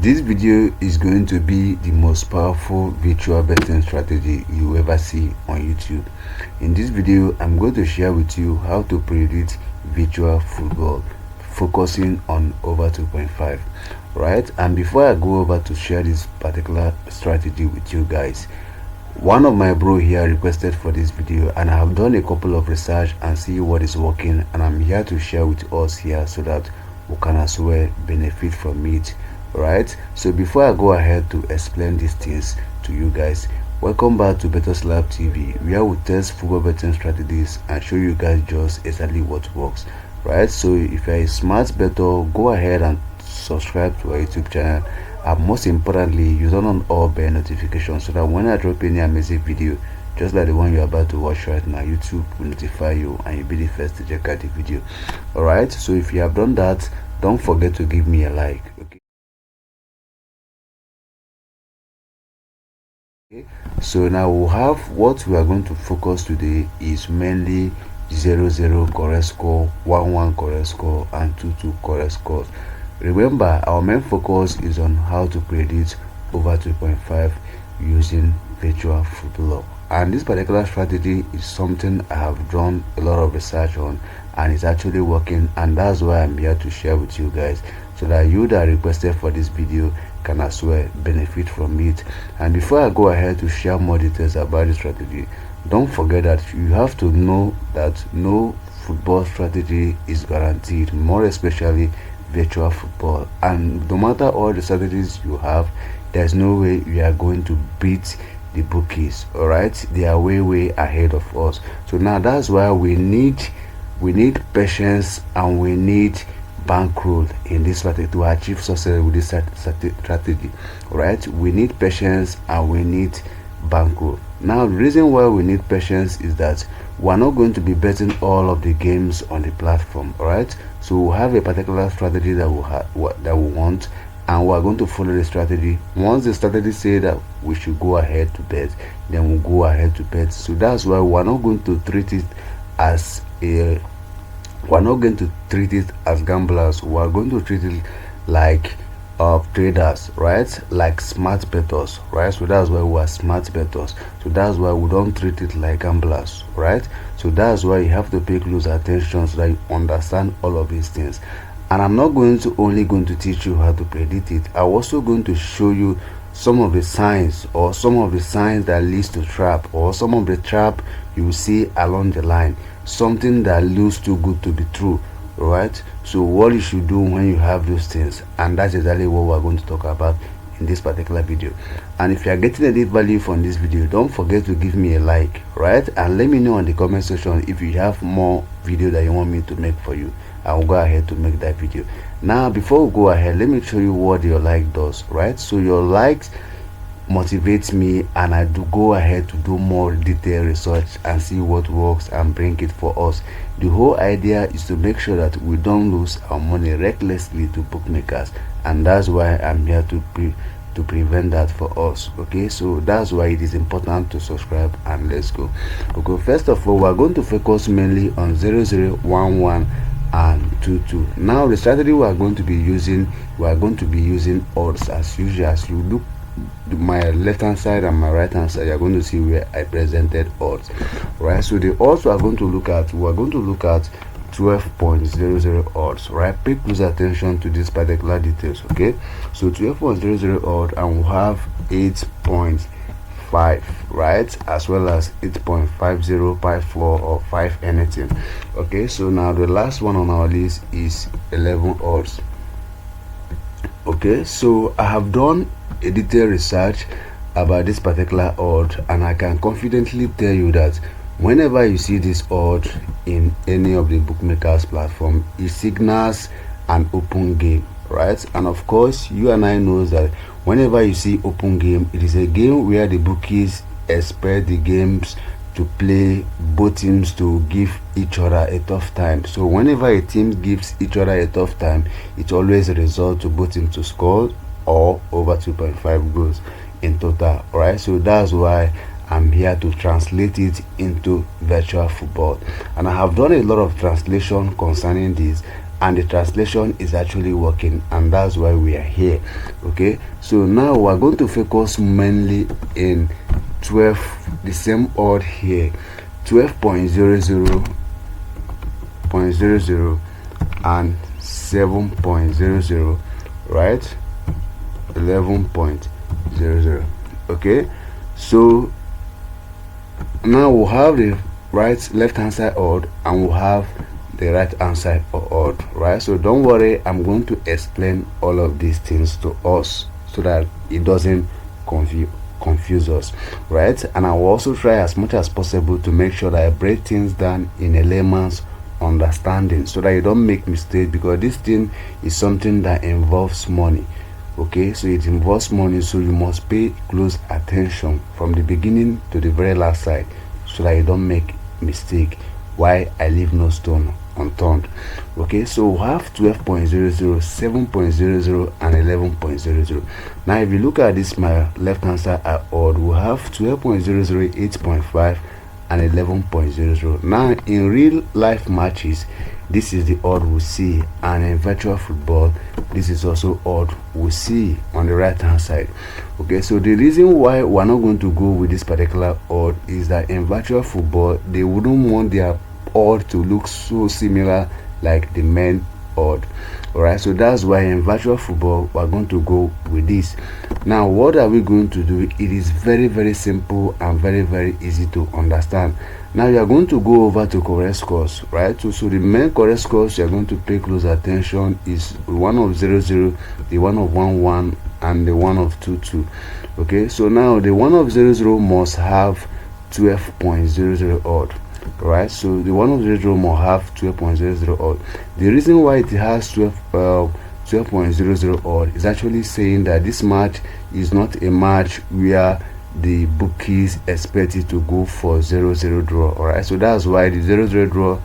This video is going to be the most powerful virtual betting strategy you ever see on YouTube. In this video, I'm going to share with you how to predict virtual football, focusing on over 2.5, right? And before I go over to share this particular strategy with you guys, one of my bro here requested for this video, and I have done a couple of research and see what is working, and I'm here to share with us here so that we can as well benefit from it, right? So before I go ahead to explain these things to you guys, welcome back to Bettor TV, where we test football betting strategies and show you guys just exactly what works, right? So if you're a smart bettor, go ahead and subscribe to our YouTube channel, and most importantly, you turn on all bell notifications so that when I drop any amazing video just like the one you're about to watch right now, YouTube will notify you and you'll be the first to check out the video. All right, so if you have done that, don't forget to give me a like. Okay, so now we'll have what we are going to focus today is mainly 0-0 correct score, 1-1 correct score, and 2-2 correct scores. Remember, our main focus is on how to predict over 2.5 using virtual football, and this particular strategy is something I have done a lot of research on, and it's actually working, and that's why I'm here to share with you guys so that you that requested for this video can as well benefit from it. And before I go ahead to share more details about this strategy, don't forget that you have to know that no football strategy is guaranteed, more especially virtual football. And no matter all the strategies you have, there's no way you are going to beat the bookies. All right, they are way ahead of us. So now that's why we need patience and we need bankroll in this strategy to achieve success with this strategy. All right, we need patience and we need bankroll. Now the reason why we need patience is that we're not going to be betting all of the games on the platform. All right, so we'll have a particular strategy that we want, and we're going to follow the strategy. Once the strategy say that we should go ahead to bet, then we'll go ahead to bet. So that's why we're not going to treat it as gamblers. We're going to treat it like traders, right? Like smart bettors, right? So that's why we are smart bettors. So that's why we don't treat it like gamblers, right? So that's why you have to pay close attention so that you understand all of these things. And I'm not only going to teach you how to predict it, I'm also going to show you some of the signs, or some of the signs that leads to trap, or some of the trap you see along the line, something that looks too good to be true, right? So what you should do when you have those things, and that's exactly what we're going to talk about in this particular video. And if you are getting any value from this video, don't forget to give me a like, right? And let me know in the comment section if you have more video that you want me to make for you. I'll go ahead to make that video. Now before we go ahead, let me show you what your like does, right? So your likes motivates me, and I do go ahead to do more detailed research and see what works and bring it for us. The whole idea is to make sure that we don't lose our money recklessly to bookmakers, and that's why I'm here to prevent that for us. Okay, so that's why it is important to subscribe, and let's go. Okay, first of all, we're going to focus mainly on 0-0, 1-1 and 2-2. Now the strategy we are going to be using odds as usual. As you look my left hand side and my right hand side, you're going to see where I presented odds, right? So the odds we are going to look at 12.00 odds, right? Pay close attention to this particular details. Okay, so 12.00 odds, and we'll have 8.5, right, as well as 8.50, 5 or 5 anything. Okay, so now the last one on our list is 11 odds. Okay, so I have done a detailed research about this particular odd, and I can confidently tell you that whenever you see this odd in any of the bookmakers platform, it signals an open game, right? And of course, you and I knows that whenever you see open game, it is a game where the bookies expect the games to play both teams to give each other a tough time. So whenever a team gives each other a tough time, it always results to both teams to score or over 2.5 goals in total, right? So that's why I'm here to translate it into virtual football, and I have done a lot of translation concerning this, and the translation is actually working, and that's why we are here. Okay, so now we're going to focus mainly in 12, the same odd here, 12.00.00 and 7.00, right? 11.00. okay, so now we'll have the left hand side odd, and we'll have the right hand side odd, right? So don't worry, I'm going to explain all of these things to us so that it doesn't confuse us, right? And I will also try as much as possible to make sure that I break things down in a layman's understanding so that you don't make mistakes, because this thing is something that involves money. Okay, so it involves money, so you must pay close attention from the beginning to the very last side so that you don't make mistake. Why I leave no stone unturned. Okay, so we have 12.00, 7.00 and 11.00. now if you look at this, my left hand side odd, we have 12.00, 8.5 and 11.00. now in real life matches, this is the odd we see, and in virtual football, this is also odd we see on the right hand side. Okay, so the reason why we're not going to go with this particular odd is that in virtual football, they wouldn't want their odd to look so similar like the main odd. Alright, so that's why in virtual football we're going to go with this. Now what are we going to do? It is very simple and very easy to understand. Now you are going to go over to correct scores, right? So the main correct scores you are going to pay close attention is one of 00, the one of 11 and the one of 22. Okay, so now the one of 00 must have 12.00 odd, right? So the one of 00 must have 12.00 odd. The reason why it has 12.00 odd is actually saying that this match is not a match where the bookies expect it to go for 0-0 draw. Alright, so that's why the 0-0 draw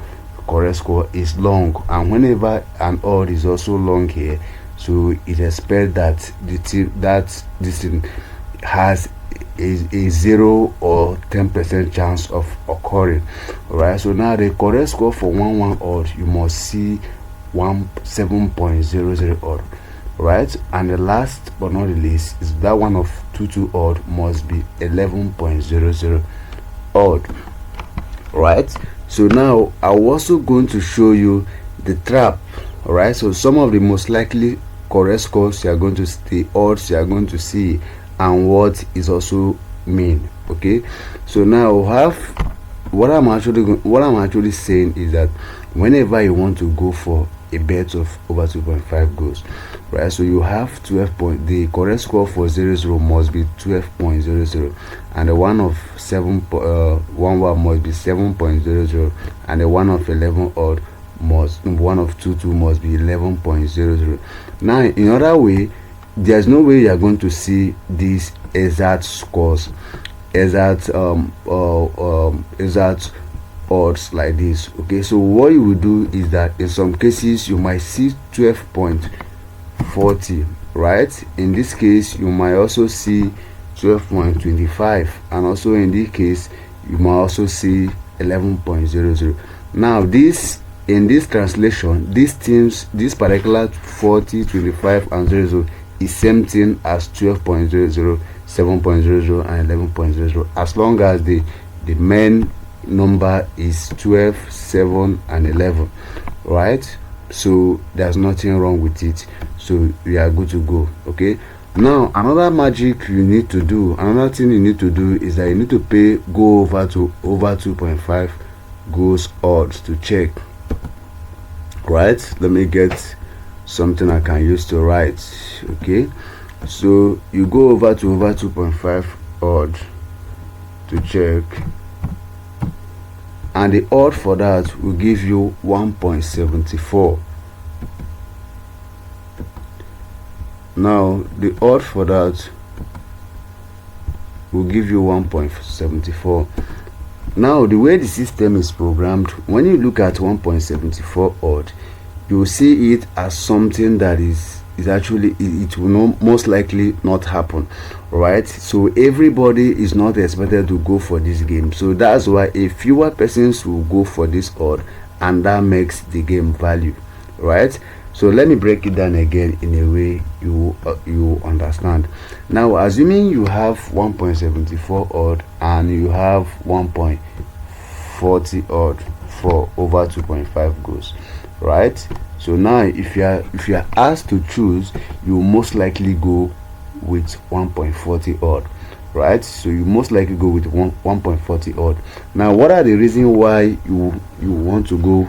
correct score is long, and whenever an odd is also long here, so it expects that this thing has a 0 or 10% chance of occurring. Alright, so now the correct score for 1-1 odd, you must see 7.00 odd, right? And the last but not the least is that one of 22 odd must be 11.00 odd, right? So now I'm also going to show you the trap. All right, so some of the most likely correct scores you are going to see, odds you are going to see, and what is also mean. Okay, so now have what I'm actually saying is that whenever you want to go for a bet of over 2.5 goals, right? So you have 12 point. The correct score for 0-0 must be 12.00, and the one of 1 must be 7.00, and the one of 11 odd must, one of 22 must be 11.00. Now in other way, there's no way you are going to see these exact scores, exact odds like this. Okay, so what you will do is that in some cases you might see 12.40, right? In this case you might also see 12.25, and also in this case you might also see 11.00. now this, in this translation, these teams, this particular 40, 25 and 00 is same thing as 12.00, 7.00 and 11.00, as long as the main number is 12, 7 and 11, right? So there's nothing wrong with it, so we are good to go. Okay, now another magic you need to do, another thing you need to do is that you need to go over to over 2.5 goals odds to check, right? Let me get something I can use to write. Okay, so you go over to over 2.5 odd to check, and the odd for that will give you 1.74. now the odd for that will give you 1.74. now the way the system is programmed, when you look at 1.74 odd, you will see it as something that is actually, it will most likely not happen, right? So everybody is not expected to go for this game, so that's why a fewer persons will go for this odd, and that makes the game value, right? So let me break it down again in a way you understand. Now, assuming you have 1.74 odd and you have 1.40 odd for over 2.5 goals, right? So now if you are asked to choose, you most likely go with 1.40 odd, right? So you most likely go with 1.40 odd. Now, what are the reasons why you want to go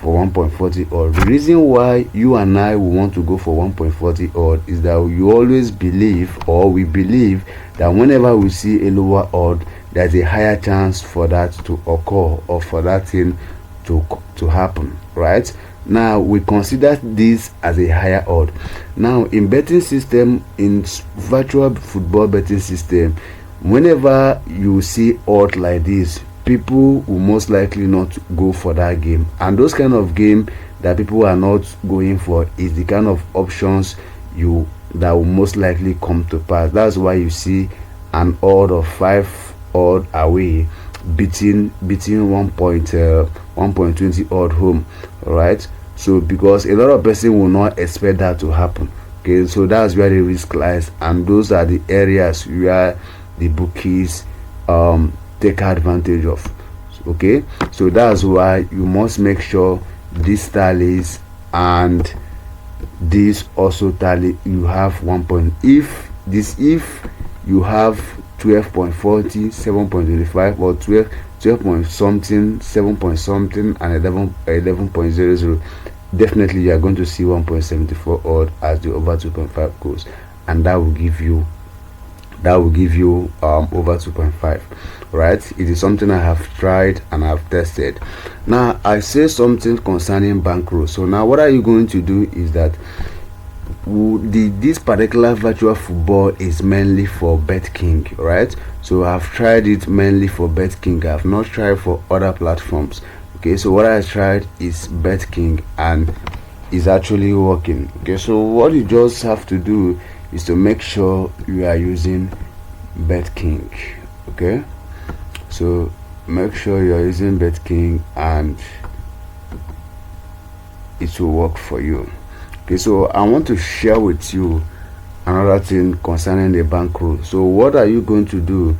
for 1.40 odd? The reason why you and I will want to go for 1.40 odd is that you always believe, or we believe, that whenever we see a lower odd, there's a higher chance for that to occur, or for that thing to happen, right? Now we consider this as a higher odd. Now in betting system, in virtual football betting system, whenever you see odd like this, people will most likely not go for that game, and those kind of game that people are not going for is the kind of options that will most likely come to pass. That's why you see an odd of 5 odd away beating 1.20 odd home, right? So because a lot of person will not expect that to happen. Okay, so that's where the risk lies, and those are the areas where the bookies take advantage of. Okay, so that's why you must make sure this tallies and this also tally. You have if you have 12.40, 7.25, or 12 point something, 7 point something, and 11.00, definitely you are going to see 1.74 odd as the over 2.5 goes, and that will give you over 2.5, right? It is something I have tried and I've tested. Now I say something concerning bankroll. So now what are you going to do is that this particular virtual football is mainly for BetKing, right? So I've tried it mainly for BetKing. I've not tried for other platforms. Okay, so what I tried is BetKing, and is actually working. Okay, so what you just have to do is to make sure you are using BetKing. Okay, so make sure you are using BetKing and it will work for you. Okay, so I want to share with you another thing concerning the bankroll. So what are you going to do?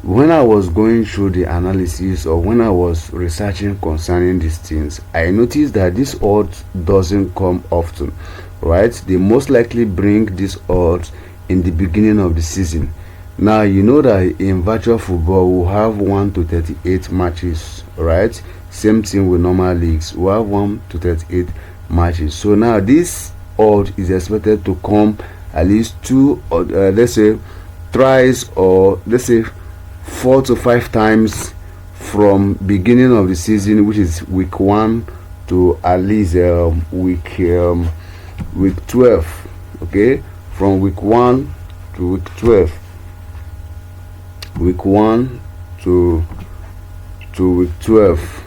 When I was going through the analysis, or when I was researching concerning these things, I noticed that this odds doesn't come often, right? They most likely bring these odds in the beginning of the season. Now you know that in virtual football we have 1 to 38 matches, right? Same thing with normal leagues, we have 1 to 38 matches. So now this odd is expected to come at least two, or let's say thrice, or let's say 4 to 5 times from beginning of the season, which is week 1 to at least week 12. Okay, from week 1 to week 12, week 1 to week 12.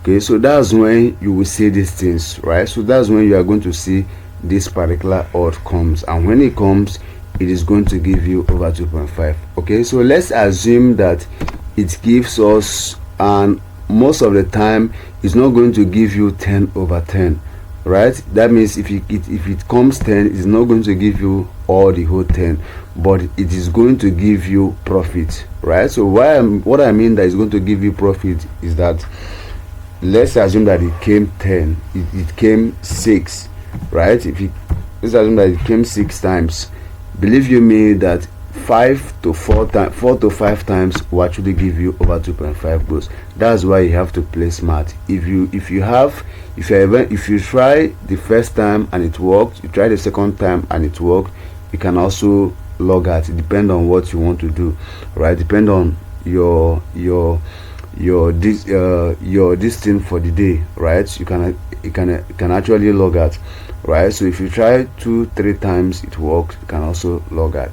Okay, so that's when you will see these things, right? So that's when you are going to see this particular odd comes, and when it comes, it is going to give you over 2.5. okay, so let's assume that it gives us, and most of the time it's not going to give you 10 over 10, right? That means if it comes 10, it's not going to give you all the whole 10, but it is going to give you profit, right? So what I mean that it's going to give you profit is that, let's assume that it came 10, it came 6, right? Let's assume that it came 6 times. Believe you me that 4 to 5 times will actually give you over 2.5 goals. That's why you have to play smart. If you try the first time and it worked, you try the second time and it worked, you can also log out. It depends on what you want to do, right? Depend on your this thing for the day, right? You can actually log out, right? So if you try 2-3 times it works, you can also log out.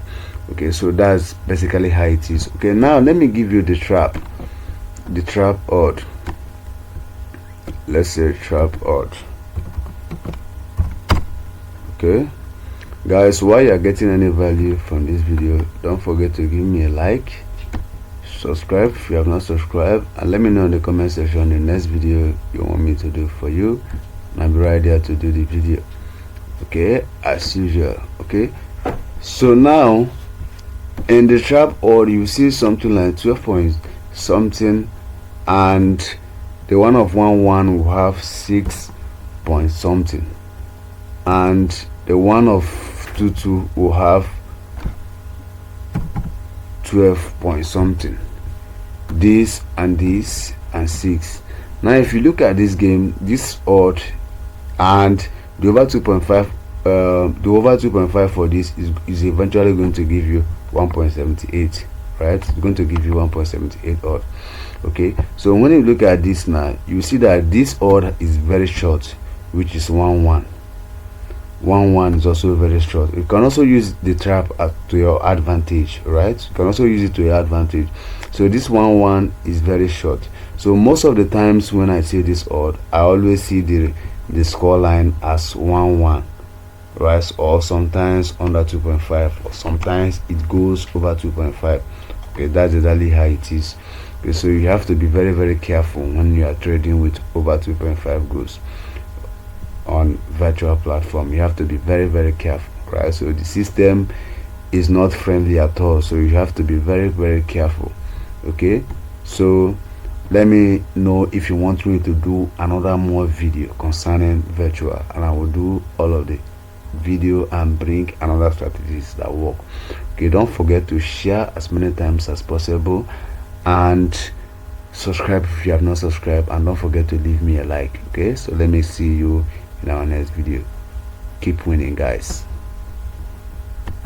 Okay, so that's basically how it is. Okay, now let me give you the trap odd. Let's say trap odd. Okay guys, while you are getting any value from this video, don't forget to give me a like, subscribe if you have not subscribed, and let me know in the comment section the next video you want me to do for you. and I'll be right there to do the video. Okay, as usual. Okay, so now in the trap odd you see something like 12 point something, and the one of 1 will have 6 point something, and the one of 2 will have 12 point something. This and 6. Now if you look at this game, this odd and the over 2.5, the over 2.5 for this is eventually going to give you 1.78, right? It's going to give you 1.78 odd. Okay, so when you look at this now, you see that this odd is very short, which is 1 1 is also very short. You can also use the trap to your advantage, right? You can also use it to your advantage. So this 1 is very short. So most of the times when I see this odd, I always see the score line as 1 right? Or sometimes under 2.5, or sometimes it goes over 2.5. Okay, that's exactly how it is. Okay, so you have to be very, very careful when you are trading with over 2.5 goals on virtual platform. You have to be very, very careful, right? So the system is not friendly at all, so you have to be very, very careful. Okay, so let me know if you want me to do another more video concerning virtual, and I will do all of the video and bring another strategies that work. Okay, don't forget to share as many times as possible, and subscribe if you have not subscribed, and don't forget to leave me a like. Okay, so let me see you in our next video. Keep winning, guys.